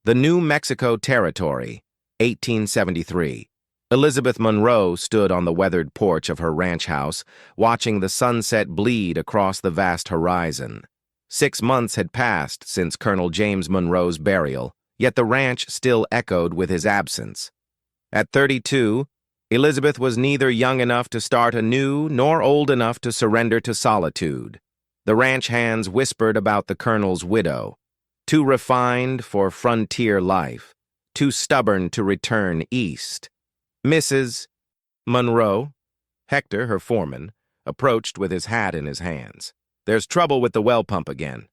The New Mexico Territory, 1873. Elizabeth Monroe stood on the weathered porch of her ranch house, watching the sunset bleed across the vast horizon. 6 months had passed since Colonel James Monroe's burial, yet the ranch still echoed with his absence. At 32, Elizabeth was neither young enough to start anew nor old enough to surrender to solitude. The ranch hands whispered about the colonel's widow, too refined for frontier life, too stubborn to return east. Mrs. Monroe, Hector, her foreman, approached with his hat in his hands. "There's trouble with the well pump again,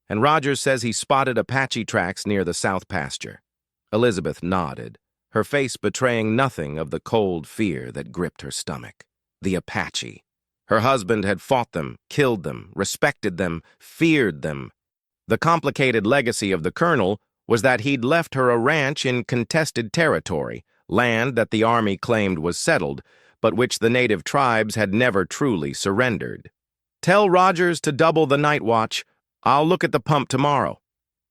and Rogers says he spotted Apache tracks near the south pasture." Elizabeth nodded, her face betraying nothing of the cold fear that gripped her stomach. The Apache. Her husband had fought them, killed them, respected them, feared them. The complicated legacy of the colonel was that he'd left her a ranch in contested territory, land that the army claimed was settled, but which the native tribes had never truly surrendered. "Tell Rogers to double the night watch. I'll look at the pump tomorrow."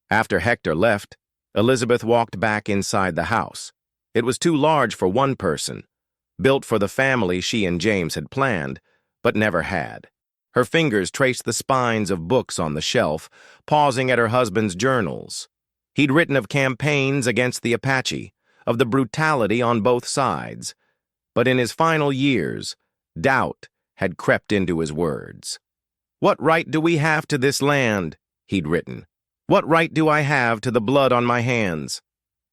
After Hector left, Elizabeth walked back inside the house. It was too large for one person, built for the family she and James had planned, but never had. Her fingers traced the spines of books on the shelf, pausing at her husband's journals. He'd written of campaigns against the Apache, of the brutality on both sides. But in his final years, doubt had crept into his words. "What right do we have to this land?" he'd written. "What right do I have to the blood on my hands?"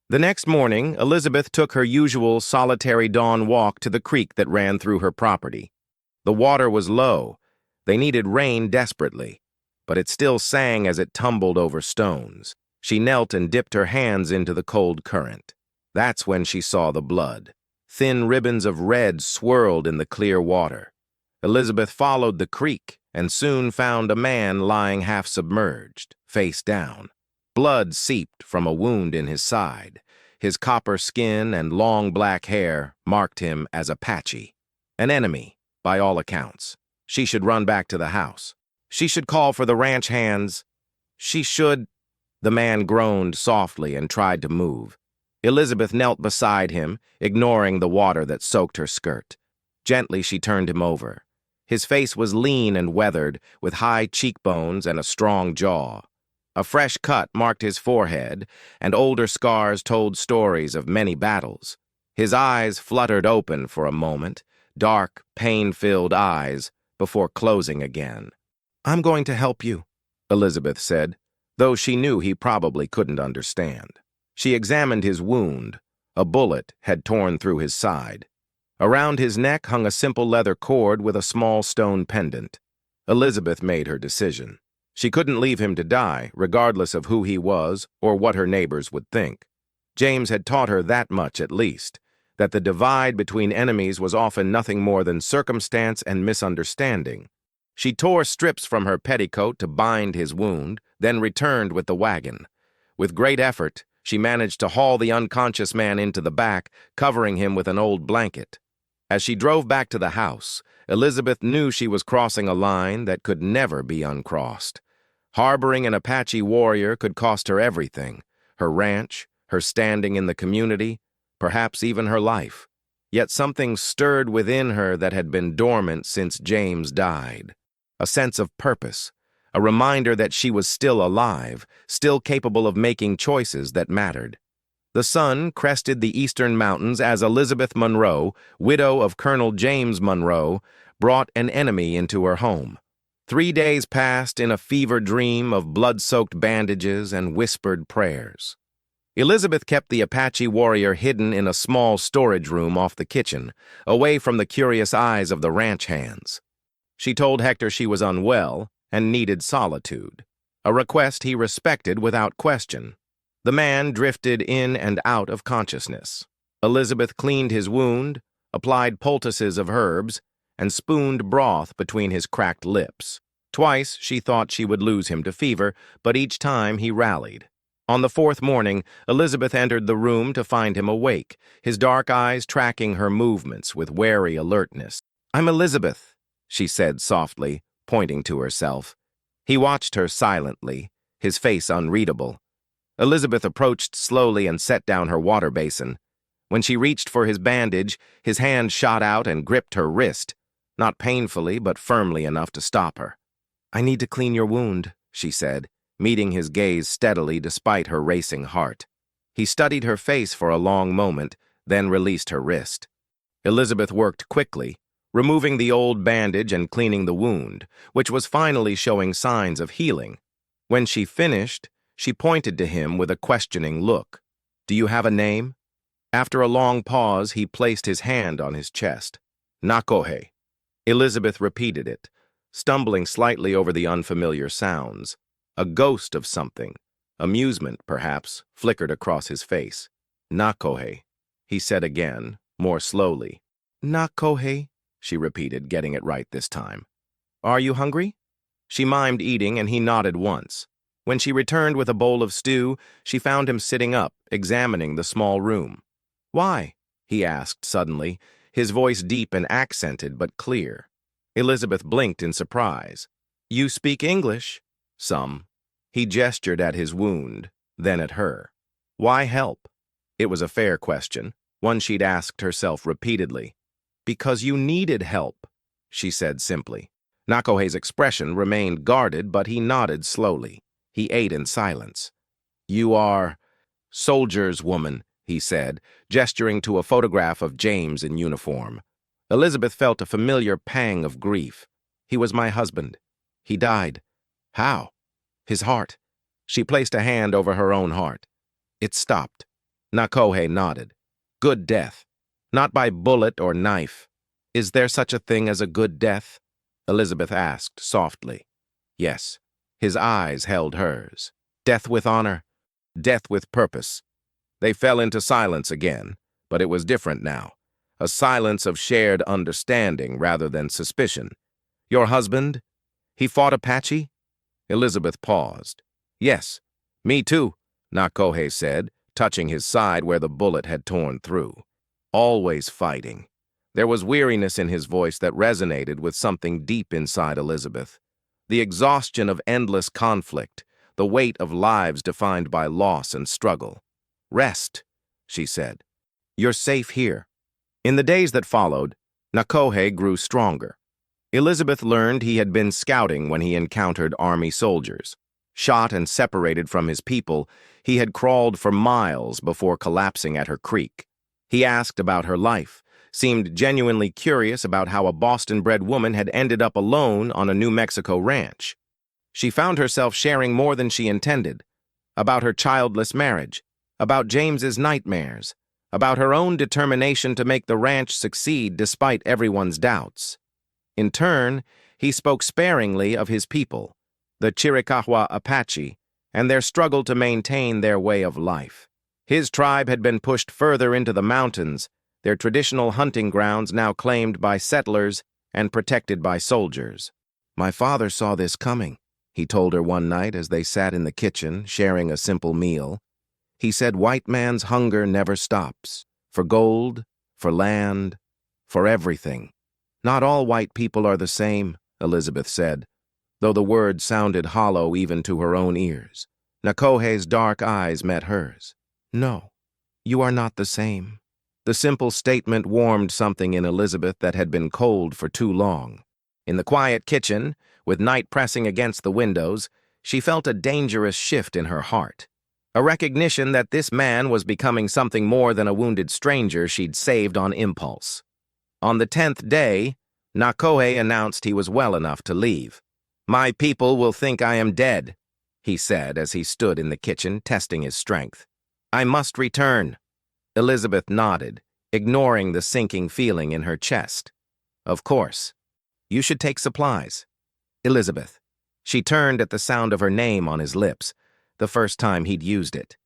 The next morning, Elizabeth took her usual solitary dawn walk to the creek that ran through her property. The water was low. They needed rain desperately, but it still sang as it tumbled over stones. She knelt and dipped her hands into the cold current. That's when she saw the blood. Thin ribbons of red swirled in the clear water. Elizabeth followed the creek and soon found a man lying half submerged, face down. Blood seeped from a wound in his side. His copper skin and long black hair marked him as Apache, an enemy, by all accounts. She should run back to the house. She should call for the ranch hands. She should... The man groaned softly and tried to move. Elizabeth knelt beside him, ignoring the water that soaked her skirt. Gently she turned him over. His face was lean and weathered, with high cheekbones and a strong jaw. A fresh cut marked his forehead, and older scars told stories of many battles. His eyes fluttered open for a moment, dark, pain-filled eyes, before closing again. "I'm going to help you," Elizabeth said, though she knew he probably couldn't understand. She examined his wound. A bullet had torn through his side. Around his neck hung a simple leather cord with a small stone pendant. Elizabeth made her decision. She couldn't leave him to die, regardless of who he was or what her neighbors would think. James had taught her that much at least, that the divide between enemies was often nothing more than circumstance and misunderstanding. She tore strips from her petticoat to bind his wound, then returned with the wagon. With great effort, she managed to haul the unconscious man into the back, covering him with an old blanket. As she drove back to the house, Elizabeth knew she was crossing a line that could never be uncrossed. Harboring an Apache warrior could cost her everything: her ranch, her standing in the community, perhaps even her life. Yet something stirred within her that had been dormant since James died. A sense of purpose, a reminder that she was still alive, still capable of making choices that mattered. The sun crested the eastern mountains as Elizabeth Monroe, widow of Colonel James Monroe, brought an enemy into her home. 3 days passed in a fever dream of blood-soaked bandages and whispered prayers. Elizabeth kept the Apache warrior hidden in a small storage room off the kitchen, away from the curious eyes of the ranch hands. She told Hector she was unwell and needed solitude, a request he respected without question. The man drifted in and out of consciousness. Elizabeth cleaned his wound, applied poultices of herbs, and spooned broth between his cracked lips. Twice she thought she would lose him to fever, but each time he rallied. On the 4th morning, Elizabeth entered the room to find him awake, his dark eyes tracking her movements with wary alertness. "I'm Elizabeth," she said softly, pointing to herself. He watched her silently, his face unreadable. Elizabeth approached slowly and set down her water basin. When she reached for his bandage, his hand shot out and gripped her wrist, not painfully but firmly enough to stop her. "I need to clean your wound," she said, meeting his gaze steadily despite her racing heart. He studied her face for a long moment, then released her wrist. Elizabeth worked quickly, removing the old bandage and cleaning the wound, which was finally showing signs of healing. When she finished, she pointed to him with a questioning look. "Do you have a name?" After a long pause, he placed his hand on his chest. "Nahkohe." Elizabeth repeated it, stumbling slightly over the unfamiliar sounds. A ghost of something, amusement perhaps, flickered across his face. "Nahkohe," he said again, more slowly. "Nahkohe," she repeated, getting it right this time. "Are you hungry?" She mimed eating, and he nodded once. When she returned with a bowl of stew, she found him sitting up, examining the small room. "Why?" he asked suddenly, his voice deep and accented but clear. Elizabeth blinked in surprise. "You speak English?" "Some." He gestured at his wound, then at her. "Why help?" It was a fair question, one she'd asked herself repeatedly. "Because you needed help," she said simply. Nahkohe's expression remained guarded, but he nodded slowly. He ate in silence. "You are soldier's woman," he said, gesturing to a photograph of James in uniform. Elizabeth felt a familiar pang of grief. "He was my husband. He died." "How?" "His heart." She placed a hand over her own heart. It stopped. Nahkohe nodded. "Good death. Not by bullet or knife." "Is there such a thing as a good death?" Elizabeth asked softly. "Yes." His eyes held hers. "Death with honor. Death with purpose." They fell into silence again, but it was different now. A silence of shared understanding rather than suspicion. "Your husband? He fought Apache?" Elizabeth paused. "Yes. Me too," Nahkohe said, touching his side where the bullet had torn through. "Always fighting." There was weariness in his voice that resonated with something deep inside Elizabeth. The exhaustion of endless conflict, the weight of lives defined by loss and struggle. "Rest," she said. "You're safe here." In the days that followed, Nahkohe grew stronger. Elizabeth learned he had been scouting when he encountered army soldiers. Shot and separated from his people, he had crawled for miles before collapsing at her creek. He asked about her life, seemed genuinely curious about how a Boston-bred woman had ended up alone on a New Mexico ranch. She found herself sharing more than she intended, about her childless marriage, about James's nightmares, about her own determination to make the ranch succeed despite everyone's doubts. In turn, he spoke sparingly of his people, the Chiricahua Apache, and their struggle to maintain their way of life. His tribe had been pushed further into the mountains, their traditional hunting grounds now claimed by settlers and protected by soldiers. "My father saw this coming," he told her one night as they sat in the kitchen, sharing a simple meal. "He said white man's hunger never stops, for gold, for land, for everything." "Not all white people are the same," Elizabeth said, though the words sounded hollow even to her own ears. Nahkohe's dark eyes met hers. "No, you are not the same." The simple statement warmed something in Elizabeth that had been cold for too long. In the quiet kitchen, with night pressing against the windows, she felt a dangerous shift in her heart. A recognition that this man was becoming something more than a wounded stranger she'd saved on impulse. On the 10th day, Nahkohe announced he was well enough to leave. "My people will think I am dead," he said as he stood in the kitchen, testing his strength. "I must return." Elizabeth nodded, ignoring the sinking feeling in her chest. "Of course. You should take supplies." "Elizabeth." She turned at the sound of her name on his lips, the first time he'd used it.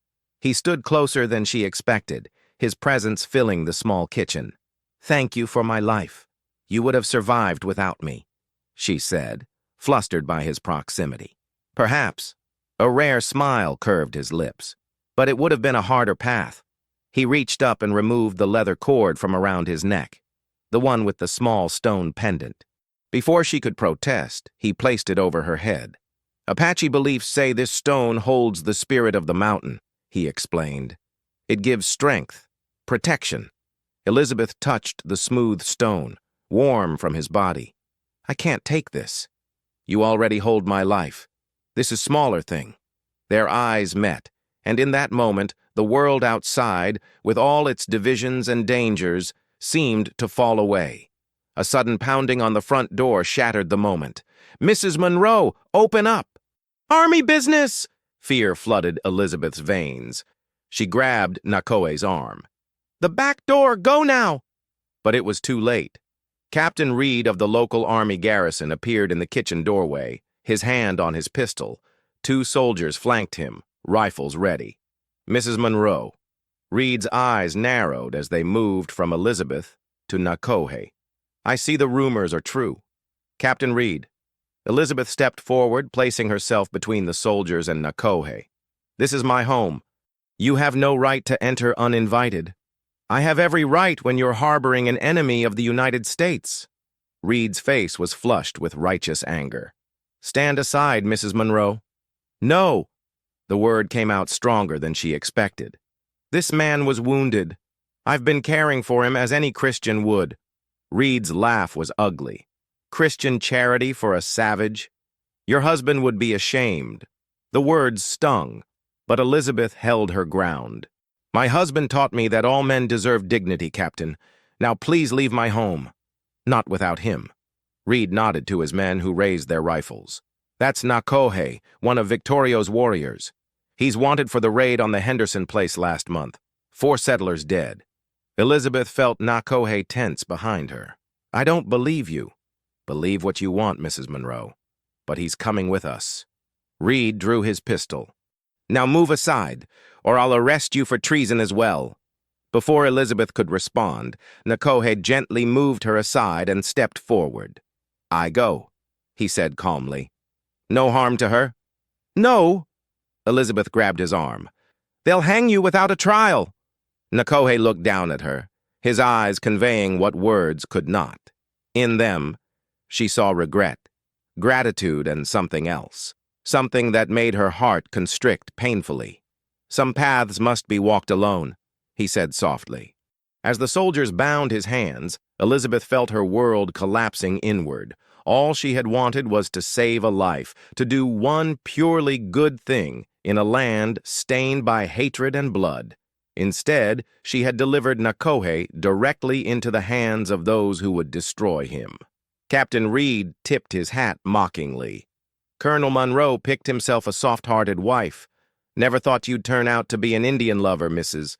He stood closer than she expected, his presence filling the small kitchen. "Thank you for my life. You would have survived without me," she said, flustered by his proximity. "Perhaps." A rare smile curved his lips. "But it would have been a harder path." He reached up and removed the leather cord from around his neck, the one with the small stone pendant. Before she could protest, he placed it over her head. "Apache beliefs say this stone holds the spirit of the mountain. he explained. It gives strength, protection. Elizabeth touched the smooth stone, warm from his body. I can't take this. You already hold my life. This is smaller thing. Their eyes met, and in that moment, the world outside, with all its divisions and dangers, seemed to fall away. A sudden pounding on the front door shattered the moment. "Mrs. Monroe, open up!" "Army business!" Fear flooded Elizabeth's veins. She grabbed Nahkohe's arm. "The back door, go now!" But it was too late. Captain Reed of the local army garrison appeared in the kitchen doorway, his hand on his pistol. 2 soldiers flanked him, rifles ready. "Mrs. Monroe." Reed's eyes narrowed as they moved from Elizabeth to Nahkohe. "I see the rumors are true." "Captain Reed." Elizabeth stepped forward, placing herself between the soldiers and Nahkohe. "This is my home. You have no right to enter uninvited." "I have every right when you're harboring an enemy of the United States." Reed's face was flushed with righteous anger. "Stand aside, Mrs. Monroe." "No!" The word came out stronger than she expected. "This man was wounded. I've been caring for him as any Christian would." Reed's laugh was ugly. "Christian charity for a savage? Your husband would be ashamed." The words stung, but Elizabeth held her ground. "My husband taught me that all men deserve dignity, Captain. Now please leave my home." "Not without him." Reed nodded to his men who raised their rifles. "That's Nahkohe, one of Victorio's warriors. He's wanted for the raid on the Henderson place last month. 4 settlers dead." Elizabeth felt Nahkohe tense behind her. "I don't believe you." "Believe what you want, Mrs. Monroe. But he's coming with us." Reed drew his pistol. "Now move aside, or I'll arrest you for treason as well." Before Elizabeth could respond, Nahkohe gently moved her aside and stepped forward. "I go," he said calmly. "No harm to her?" "No." Elizabeth grabbed his arm. "They'll hang you without a trial." Nahkohe looked down at her, his eyes conveying what words could not. In them, she saw regret, gratitude, and something else. Something that made her heart constrict painfully. "Some paths must be walked alone," he said softly. As the soldiers bound his hands, Elizabeth felt her world collapsing inward. All she had wanted was to save a life, to do one purely good thing in a land stained by hatred and blood. Instead, she had delivered Nahkohe directly into the hands of those who would destroy him. Captain Reed tipped his hat mockingly. "Colonel Monroe picked himself a soft-hearted wife. Never thought you'd turn out to be an Indian lover, Mrs.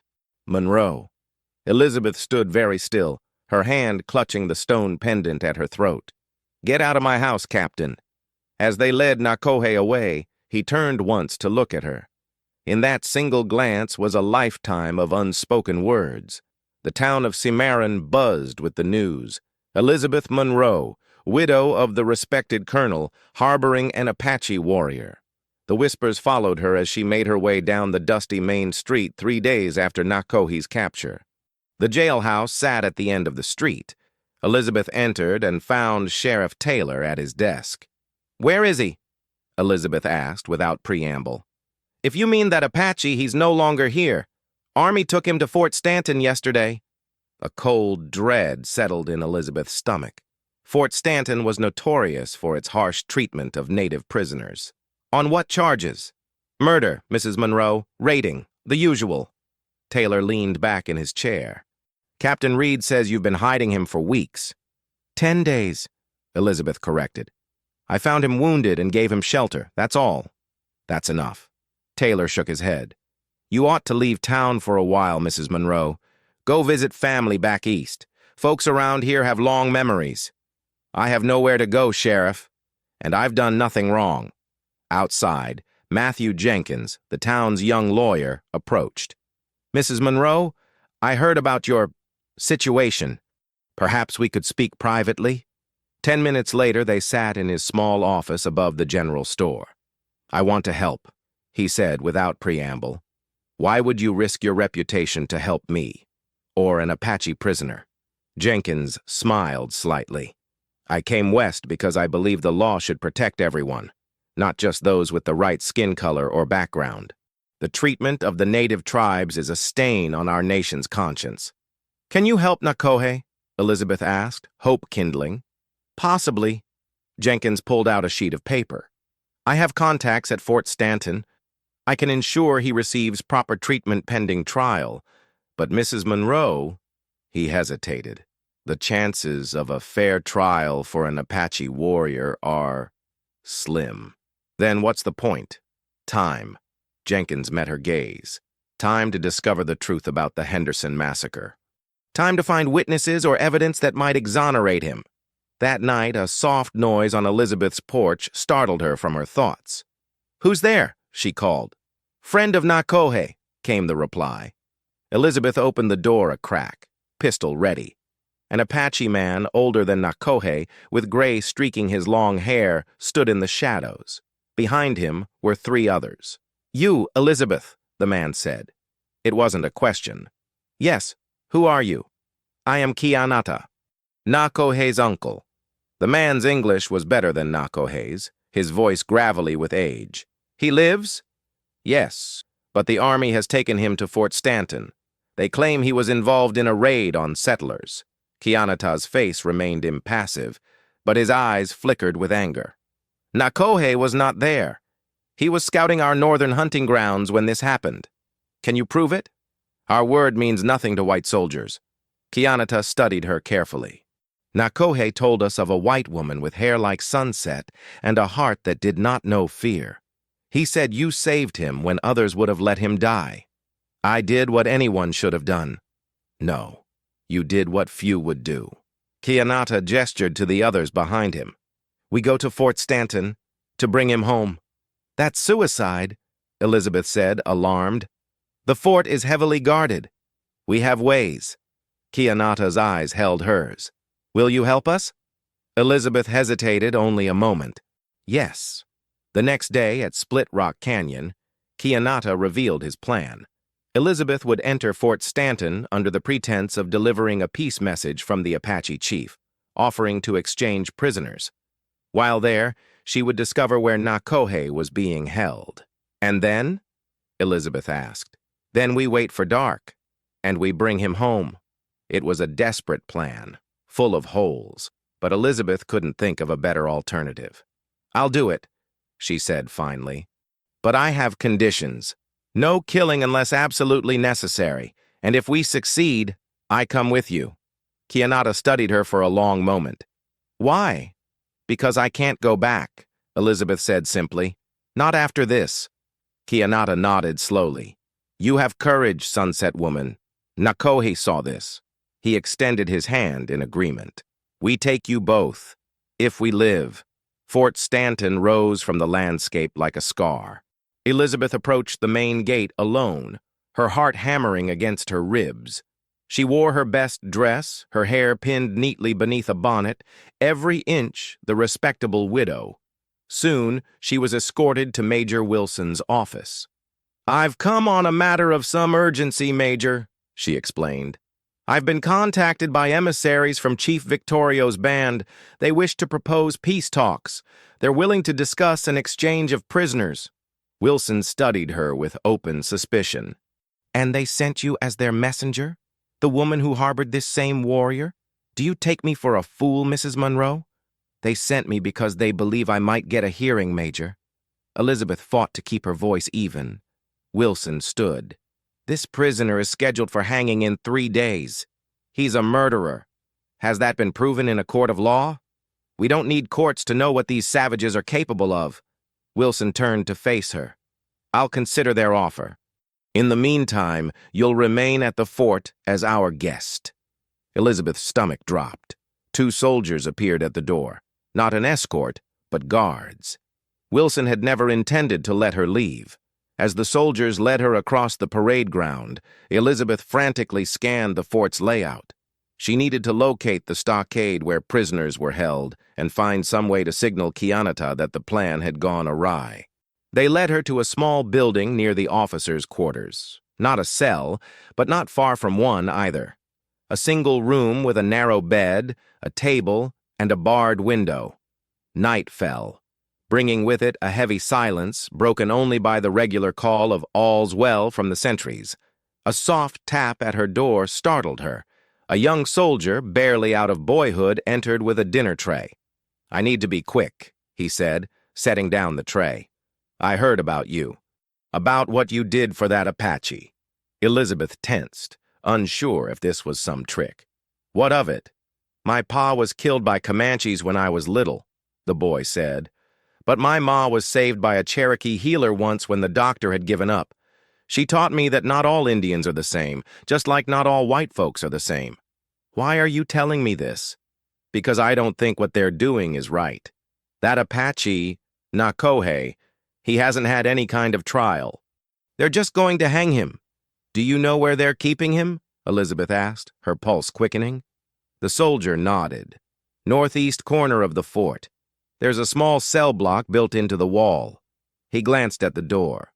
Monroe." Elizabeth stood very still, her hand clutching the stone pendant at her throat. "Get out of my house, Captain." As they led Nahkohe away, he turned once to look at her. In that single glance was a lifetime of unspoken words. The town of Cimarron buzzed with the news. Elizabeth Monroe, widow of the respected colonel, harboring an Apache warrior. The whispers followed her as she made her way down the dusty main street 3 days after Nahkohe's capture. The jailhouse sat at the end of the street. Elizabeth entered and found Sheriff Taylor at his desk. "Where is he?" Elizabeth asked without preamble. "If you mean that Apache, he's no longer here. Army took him to Fort Stanton yesterday." A cold dread settled in Elizabeth's stomach. Fort Stanton was notorious for its harsh treatment of native prisoners. "On what charges?" "Murder, Mrs. Monroe. Raiding. The usual." Taylor leaned back in his chair. "Captain Reed says you've been hiding him for weeks." 10 days, Elizabeth corrected. "I found him wounded and gave him shelter, that's all." "That's enough." Taylor shook his head. "You ought to leave town for a while, Mrs. Monroe. Go visit family back east. Folks around here have long memories." "I have nowhere to go, Sheriff. And I've done nothing wrong." Outside, Matthew Jenkins, the town's young lawyer, approached. "Mrs. Monroe, I heard about your situation. Perhaps we could speak privately?" 10 minutes later, they sat in his small office above the general store. "I want to help," he said without preamble. "Why would you risk your reputation to help me? Or an Apache prisoner?" Jenkins smiled slightly. "I came west because I believe the law should protect everyone, not just those with the right skin color or background." The treatment of the native tribes is a stain on our nation's conscience. Can you help Nahkohe? Elizabeth asked, hope kindling. Possibly. Jenkins pulled out a sheet of paper. I have contacts at Fort Stanton. I can ensure he receives proper treatment pending trial. But Mrs. Monroe, he hesitated. The chances of a fair trial for an Apache warrior are slim. Then what's the point? Time. Jenkins met her gaze. Time to discover the truth about the Henderson massacre. Time to find witnesses or evidence that might exonerate him. That night, a soft noise on Elizabeth's porch startled her from her thoughts. Who's there? She called. Friend of Nahkohe, came the reply. Elizabeth opened the door a crack, pistol ready. An Apache man, older than Nahkohe, with gray streaking his long hair, stood in the shadows. Behind him were 3 others. You, Elizabeth, the man said. It wasn't a question. Yes, who are you? I am Kianata, Nahkohe's uncle. The man's English was better than Nahkohe's, his voice gravelly with age. He lives? Yes, but the army has taken him to Fort Stanton. They claim he was involved in a raid on settlers. Kianata's face remained impassive, but his eyes flickered with anger. Nahkohe was not there. He was scouting our northern hunting grounds when this happened. Can you prove it? Our word means nothing to white soldiers. Kianata studied her carefully. Nahkohe told us of a white woman with hair like sunset and a heart that did not know fear. He said you saved him when others would have let him die. I did what anyone should have done. No, you did what few would do. Kianata gestured to the others behind him. We go to Fort Stanton to bring him home. That's suicide, Elizabeth said, alarmed. The fort is heavily guarded. We have ways. Kianata's eyes held hers. Will you help us? Elizabeth hesitated only a moment. Yes. The next day at Split Rock Canyon, Kianata revealed his plan. Elizabeth would enter Fort Stanton under the pretense of delivering a peace message from the Apache chief, offering to exchange prisoners. While there, she would discover where Nahkohe was being held. And then? Elizabeth asked. Then we wait for dark, and we bring him home. It was a desperate plan, full of holes, but Elizabeth couldn't think of a better alternative. I'll do it, she said finally. But I have conditions. No killing unless absolutely necessary, and if we succeed, I come with you. Kianata studied her for a long moment. Why? Because I can't go back, Elizabeth said simply. Not after this. Kianata nodded slowly. You have courage, Sunset Woman. Nahkohe saw this. He extended his hand in agreement. We take you both, if we live. Fort Stanton rose from the landscape like a scar. Elizabeth approached the main gate alone, her heart hammering against her ribs. She wore her best dress, her hair pinned neatly beneath a bonnet, every inch the respectable widow. Soon, she was escorted to Major Wilson's office. I've come on a matter of some urgency, Major, she explained. I've been contacted by emissaries from Chief Victorio's band. They wish to propose peace talks. They're willing to discuss an exchange of prisoners. Wilson studied her with open suspicion. And they sent you as their messenger? The woman who harbored this same warrior? Do you take me for a fool, Mrs. Monroe? They sent me because they believe I might get a hearing, Major. Elizabeth fought to keep her voice even. Wilson stood. This prisoner is scheduled for hanging in 3 days. He's a murderer. Has that been proven in a court of law? We don't need courts to know what these savages are capable of. Wilson turned to face her. I'll consider their offer. In the meantime, you'll remain at the fort as our guest. Elizabeth's stomach dropped. 2 soldiers appeared at the door. Not an escort, but guards. Wilson had never intended to let her leave. As the soldiers led her across the parade ground, Elizabeth frantically scanned the fort's layout. She needed to locate the stockade where prisoners were held and find some way to signal Kianata that the plan had gone awry. They led her to a small building near the officers' quarters. Not a cell, but not far from one either. A single room with a narrow bed, a table, and a barred window. Night fell. bringing with it a heavy silence broken only by the regular call of "all's well" from the sentries. A soft tap at her door startled her. A young soldier, barely out of boyhood, entered with a dinner tray. "I need to be quick," he said, setting down the tray. "I heard about you. About what you did for that Apache." Elizabeth tensed, unsure if this was some trick. "What of it?" "My pa was killed by Comanches when I was little," the boy said. "But my ma was saved by a Cherokee healer once when the doctor had given up. She taught me that not all Indians are the same, just like not all white folks are the same." "Why are you telling me this?" "Because I don't think what they're doing is right. That Apache, Nahkohe, he hasn't had any kind of trial. They're just going to hang him." "Do you know where they're keeping him?" Elizabeth asked, her pulse quickening. The soldier nodded. "Northeast corner of the fort. There's a small cell block built into the wall." He glanced at the door.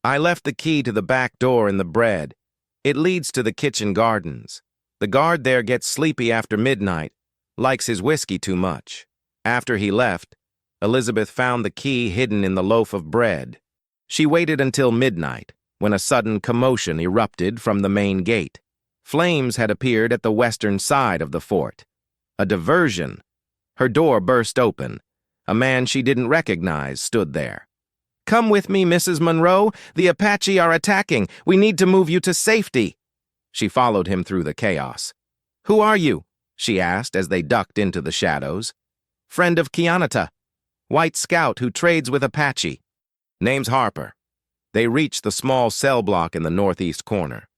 "I left the key to the back door in the bread. It leads to the kitchen gardens. The guard there gets sleepy after midnight, likes his whiskey too much." After he left, Elizabeth found the key hidden in the loaf of bread. She waited until midnight, when a sudden commotion erupted from the main gate. Flames had appeared at the western side of the fort. A diversion. Her door burst open. A man she didn't recognize stood there. "Come with me, Mrs. Monroe. The Apache are attacking. We need to move you to safety." She followed him through the chaos. "Who are you?" she asked as they ducked into the shadows. "Friend of Kianata. White scout who trades with Apache. Name's Harper." They reached the small cell block in the northeast corner.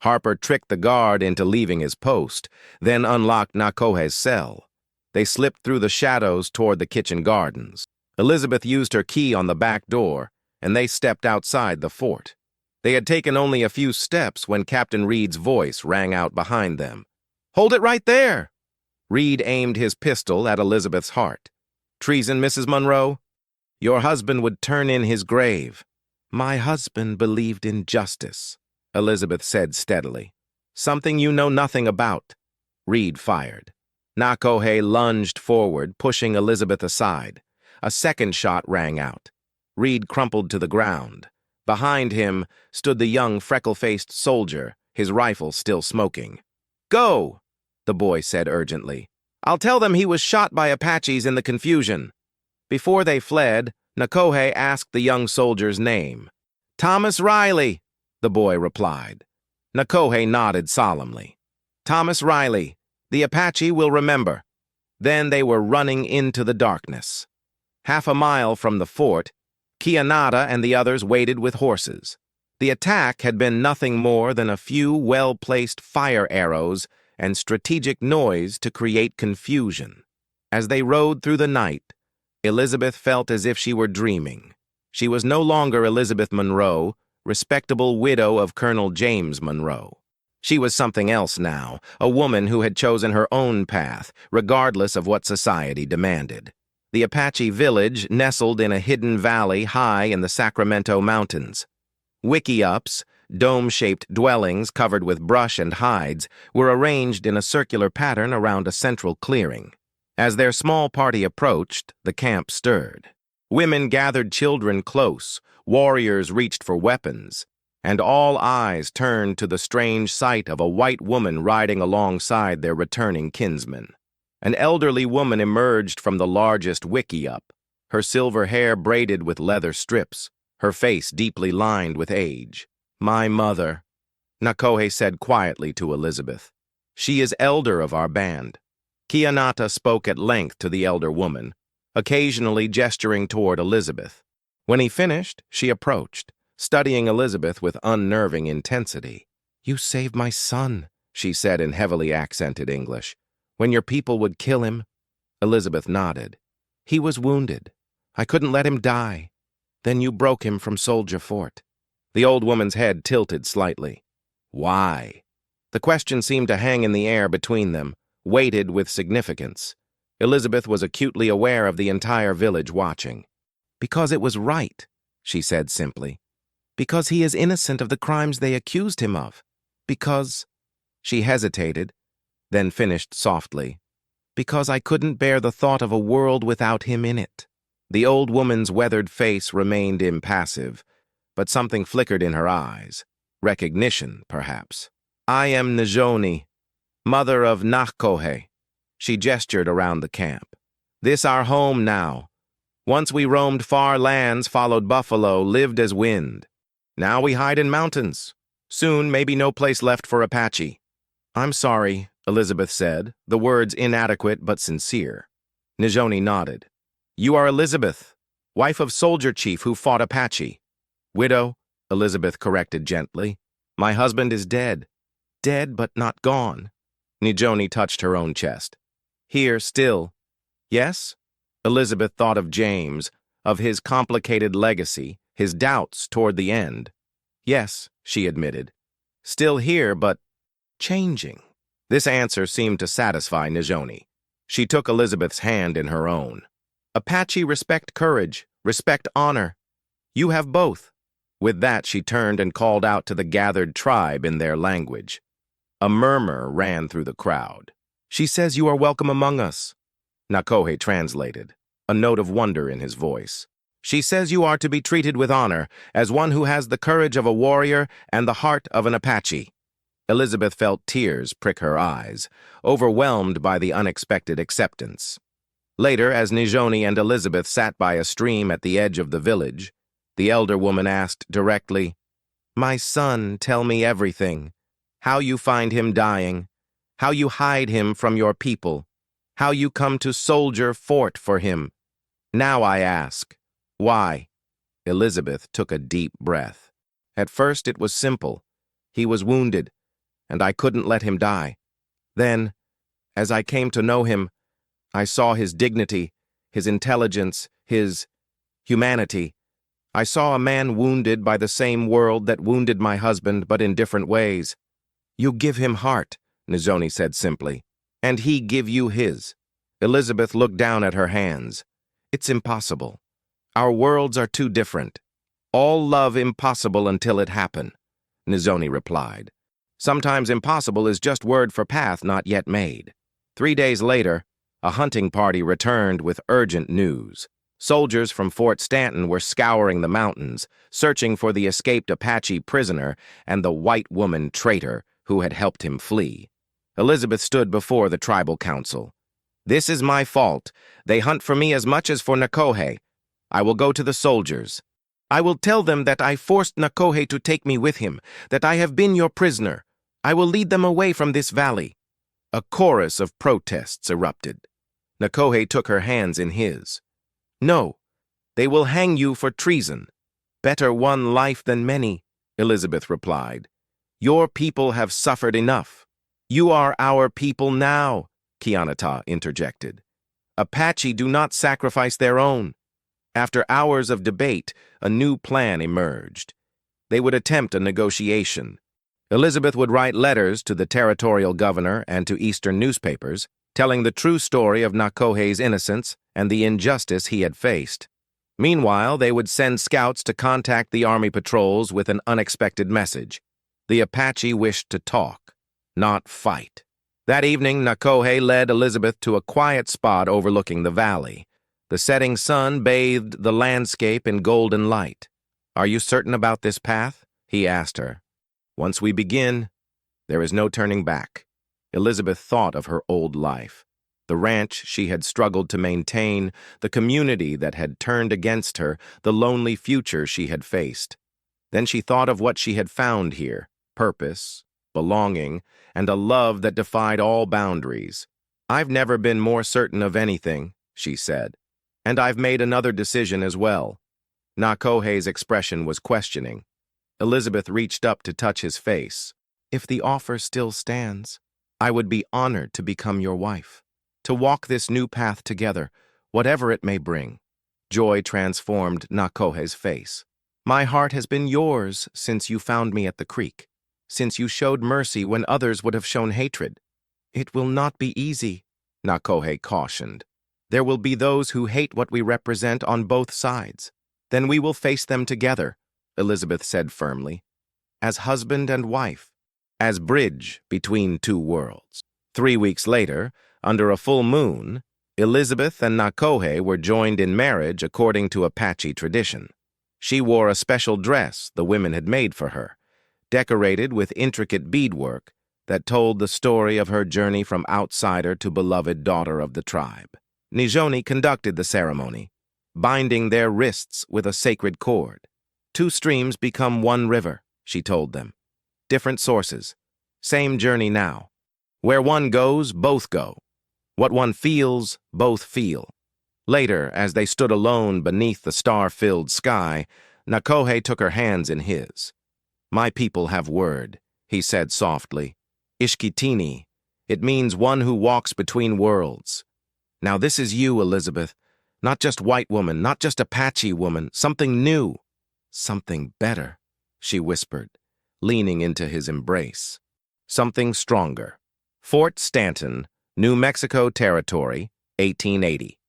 Harper tricked the guard into leaving his post, then unlocked Nahkohe's cell. They slipped through the shadows toward the kitchen gardens. Elizabeth used her key on the back door, and they stepped outside the fort. They had taken only a few steps when Captain Reed's voice rang out behind them. "Hold it right there!" Reed aimed his pistol at Elizabeth's heart. "Treason, Mrs. Monroe? Your husband would turn in his grave." "My husband believed in justice," Elizabeth said steadily. "Something you know nothing about." Reed fired. Nahkohe lunged forward, pushing Elizabeth aside. A second shot rang out. Reed crumpled to the ground. Behind him stood the young, freckle-faced soldier, his rifle still smoking. "Go!" the boy said urgently. "I'll tell them he was shot by Apaches in the confusion." Before they fled, Nahkohe asked the young soldier's name. "Thomas Riley," the boy replied. Nahkohe nodded solemnly. "Thomas Riley, the Apache will remember." Then they were running into the darkness. Half a mile from the fort, Kianata and the others waited with horses. The attack had been nothing more than a few well-placed fire arrows and strategic noise to create confusion. As they rode through the night, Elizabeth felt as if she were dreaming. She was no longer Elizabeth Monroe, respectable widow of Colonel James Monroe. She was something else now, a woman who had chosen her own path, regardless of what society demanded. The Apache village nestled in a hidden valley high in the Sacramento Mountains. Wickiups, dome-shaped dwellings covered with brush and hides, were arranged in a circular pattern around a central clearing. As their small party approached, the camp stirred. Women gathered children close, warriors reached for weapons, and all eyes turned to the strange sight of a white woman riding alongside their returning kinsmen. An elderly woman emerged from the largest wickiup, her silver hair braided with leather strips, her face deeply lined with age. "My mother," Nahkohe said quietly to Elizabeth. "She is elder of our band." Kianata spoke at length to the elder woman, occasionally gesturing toward Elizabeth. When he finished, she approached, studying Elizabeth with unnerving intensity. "You saved my son," she said in heavily accented English. "When your people would kill him." Elizabeth nodded. "He was wounded. I couldn't let him die. Then you broke him from Soldier Fort." The old woman's head tilted slightly. "Why?" The question seemed to hang in the air between them, weighted with significance. Elizabeth was acutely aware of the entire village watching. "Because it was right," she said simply. "Because he is innocent of the crimes they accused him of. Because—" She hesitated, then finished softly. "Because I couldn't bear the thought of a world without him in it." The old woman's weathered face remained impassive, but something flickered in her eyes. Recognition, perhaps. I am Nahkohe, mother of Nahkohe. She gestured around the camp. This our home now. Once we roamed far lands, followed buffalo, lived as wind. Now we hide in mountains. Soon, maybe no place left for Apache. I'm sorry, Elizabeth said, the words inadequate but sincere. Nahkohe nodded. You are Elizabeth, wife of soldier chief who fought Apache. Widow, Elizabeth corrected gently. My husband is dead. Dead but not gone. Nahkohe touched her own chest. Here, still. Yes? Elizabeth thought of James, of his complicated legacy, his doubts toward the end. Yes, she admitted. Still here, but changing. This answer seemed to satisfy Nahkohe. She took Elizabeth's hand in her own. Apache respect courage, respect honor. You have both. With that, she turned and called out to the gathered tribe in their language. A murmur ran through the crowd. She says you are welcome among us. Nahkohe translated, a note of wonder in his voice. She says you are to be treated with honor, as one who has the courage of a warrior and the heart of an Apache. Elizabeth felt tears prick her eyes, overwhelmed by the unexpected acceptance. Later, as Nahkohe and Elizabeth sat by a stream at the edge of the village, the elder woman asked directly, My son, tell me everything. How you find him dying, how you hide him from your people, how you come to soldier fort for him. Now I ask, why? Elizabeth took a deep breath. At first it was simple. He was wounded, and I couldn't let him die. Then, as I came to know him, I saw his dignity, his intelligence, his humanity. I saw a man wounded by the same world that wounded my husband, but in different ways. You give him heart, Nahkohe said simply, and he give you his. Elizabeth looked down at her hands. It's impossible. Our worlds are too different. All love impossible until it happen, Nahkohe replied. Sometimes impossible is just word for path not yet made. 3 days later, a hunting party returned with urgent news. Soldiers from Fort Stanton were scouring the mountains, searching for the escaped Apache prisoner and the white woman traitor who had helped him flee. Elizabeth stood before the tribal council. This is my fault. They hunt for me as much as for Nahkohe. I will go to the soldiers. I will tell them that I forced Nahkohe to take me with him, that I have been your prisoner. I will lead them away from this valley. A chorus of protests erupted. Nahkohe took her hands in his. No, they will hang you for treason. Better one life than many, Elizabeth replied. Your people have suffered enough. You are our people now, Kianata interjected. Apache do not sacrifice their own. After hours of debate, a new plan emerged. They would attempt a negotiation. Elizabeth would write letters to the territorial governor and to Eastern newspapers, telling the true story of Nahkohe's innocence and the injustice he had faced. Meanwhile, they would send scouts to contact the army patrols with an unexpected message. The Apache wished to talk, not fight. That evening, Nahkohe led Elizabeth to a quiet spot overlooking the valley. The setting sun bathed the landscape in golden light. Are you certain about this path? He asked her. Once we begin, there is no turning back. Elizabeth thought of her old life. The ranch she had struggled to maintain, the community that had turned against her, the lonely future she had faced. Then she thought of what she had found here, purpose, belonging, and a love that defied all boundaries. I've never been more certain of anything, she said. And I've made another decision as well. Nahkohe's expression was questioning. Elizabeth reached up to touch his face. If the offer still stands, I would be honored to become your wife, to walk this new path together, whatever it may bring. Joy transformed Nahkohe's face. My heart has been yours since you found me at the creek, since you showed mercy when others would have shown hatred. It will not be easy, Nahkohe cautioned. There will be those who hate what we represent on both sides. Then we will face them together, Elizabeth said firmly, as husband and wife, as bridge between two worlds. 3 weeks later, under a full moon, Elizabeth and Nahkohe were joined in marriage according to Apache tradition. She wore a special dress the women had made for her, decorated with intricate beadwork that told the story of her journey from outsider to beloved daughter of the tribe. Nahkohe conducted the ceremony, binding their wrists with a sacred cord. Two streams become one river, she told them. Different sources, same journey now. Where one goes, both go. What one feels, both feel. Later, as they stood alone beneath the star-filled sky, Nahkohe took her hands in his. "My people have word," he said softly. "Ishkitini. It means one who walks between worlds. Now this is you, Elizabeth. Not just white woman, not just Apache woman, something new. Something better," she whispered, leaning into his embrace. Something stronger. Fort Stanton, New Mexico Territory, 1880.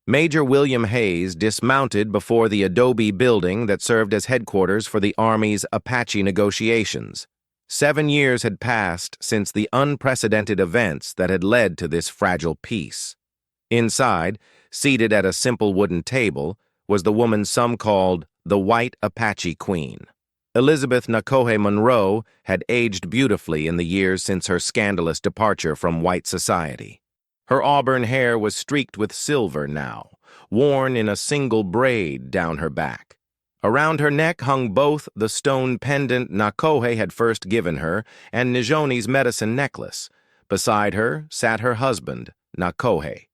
Major William Hayes dismounted before the adobe building that served as headquarters for the Army's Apache negotiations. 7 years had passed since the unprecedented events that had led to this fragile peace. Inside, seated at a simple wooden table, was the woman some called the White Apache Queen. Elizabeth Nahkohe Monroe had aged beautifully in the years since her scandalous departure from white society. Her auburn hair was streaked with silver now, worn in a single braid down her back. Around her neck hung both the stone pendant Nahkohe had first given her and Nahkohe's medicine necklace. Beside her sat her husband, Nahkohe.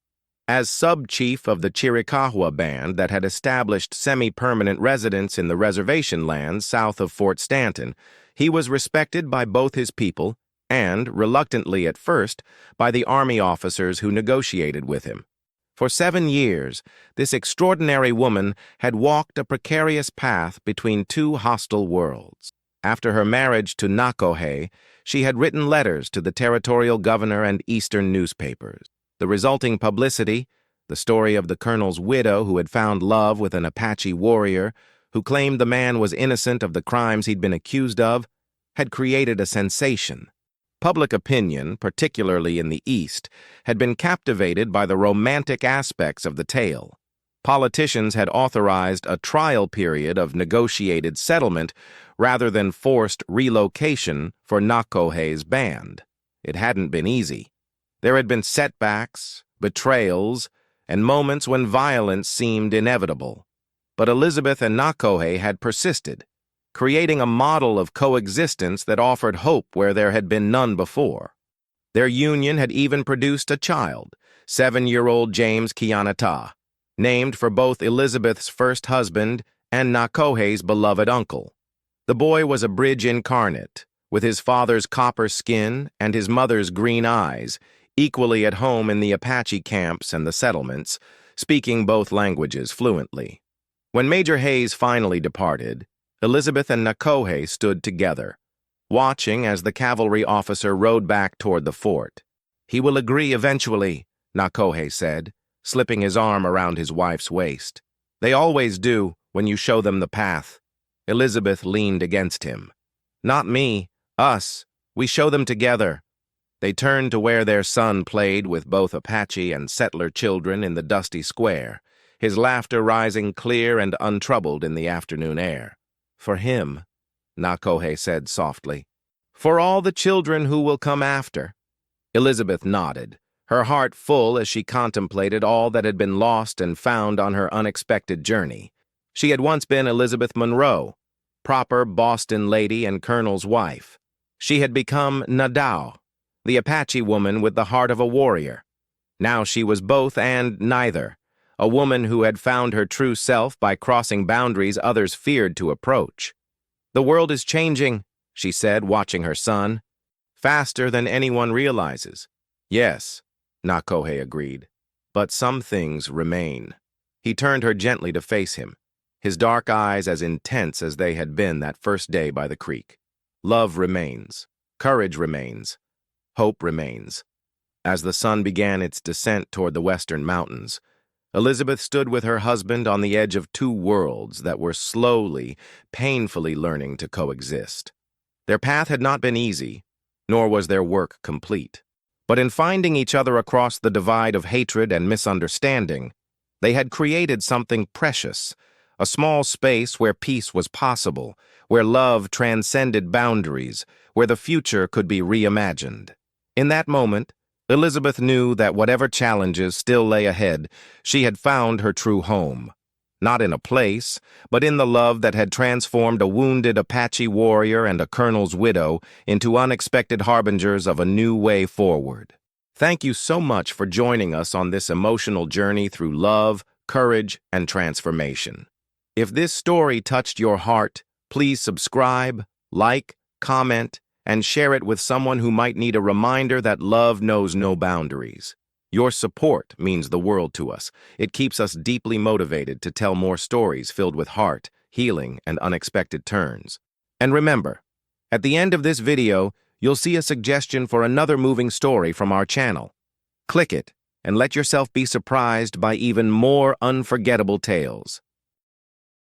As sub-chief of the Chiricahua band that had established semi-permanent residence in the reservation lands south of Fort Stanton, he was respected by both his people and, reluctantly at first, by the Army officers who negotiated with him. For 7 years, this extraordinary woman had walked a precarious path between two hostile worlds. After her marriage to Nahkohe, she had written letters to the territorial governor and eastern newspapers. The resulting publicity, the story of the colonel's widow who had found love with an Apache warrior who claimed the man was innocent of the crimes he'd been accused of, had created a sensation. Public opinion, particularly in the East, had been captivated by the romantic aspects of the tale. Politicians had authorized a trial period of negotiated settlement rather than forced relocation for Nahkohe's band. It hadn't been easy. There had been setbacks, betrayals, and moments when violence seemed inevitable. But Elizabeth and Nahkohe had persisted, creating a model of coexistence that offered hope where there had been none before. Their union had even produced a child, 7-year-old James Kianata, named for both Elizabeth's first husband and Nahkohe's beloved uncle. The boy was a bridge incarnate, with his father's copper skin and his mother's green eyes, equally at home in the Apache camps and the settlements, speaking both languages fluently. When Major Hayes finally departed, Elizabeth and Nahkohe stood together, watching as the cavalry officer rode back toward the fort. "He will agree eventually," Nahkohe said, slipping his arm around his wife's waist. "They always do when you show them the path." Elizabeth leaned against him. "Not me, us. We show them together." They turned to where their son played with both Apache and settler children in the dusty square, his laughter rising clear and untroubled in the afternoon air. "For him," Nahkohe said softly. "For all the children who will come after." Elizabeth nodded, her heart full as she contemplated all that had been lost and found on her unexpected journey. She had once been Elizabeth Monroe, proper Boston lady and colonel's wife. She had become Nahkohe, the Apache woman with the heart of a warrior. Now she was both and neither, a woman who had found her true self by crossing boundaries others feared to approach. "The world is changing," she said, watching her son. "Faster than anyone realizes." "Yes," Nahkohe agreed, "but some things remain." He turned her gently to face him, his dark eyes as intense as they had been that first day by the creek. "Love remains. Courage remains. Hope remains." As the sun began its descent toward the western mountains, Elizabeth stood with her husband on the edge of two worlds that were slowly, painfully learning to coexist. Their path had not been easy, nor was their work complete. But in finding each other across the divide of hatred and misunderstanding, they had created something precious, a small space where peace was possible, where love transcended boundaries, where the future could be reimagined. In that moment, Elizabeth knew that whatever challenges still lay ahead, she had found her true home. Not in a place, but in the love that had transformed a wounded Apache warrior and a colonel's widow into unexpected harbingers of a new way forward. Thank you so much for joining us on this emotional journey through love, courage, and transformation. If this story touched your heart, please subscribe, like, comment, and share it with someone who might need a reminder that love knows no boundaries. Your support means the world to us. It keeps us deeply motivated to tell more stories filled with heart, healing, and unexpected turns. And remember, at the end of this video, you'll see a suggestion for another moving story from our channel. Click it and let yourself be surprised by even more unforgettable tales.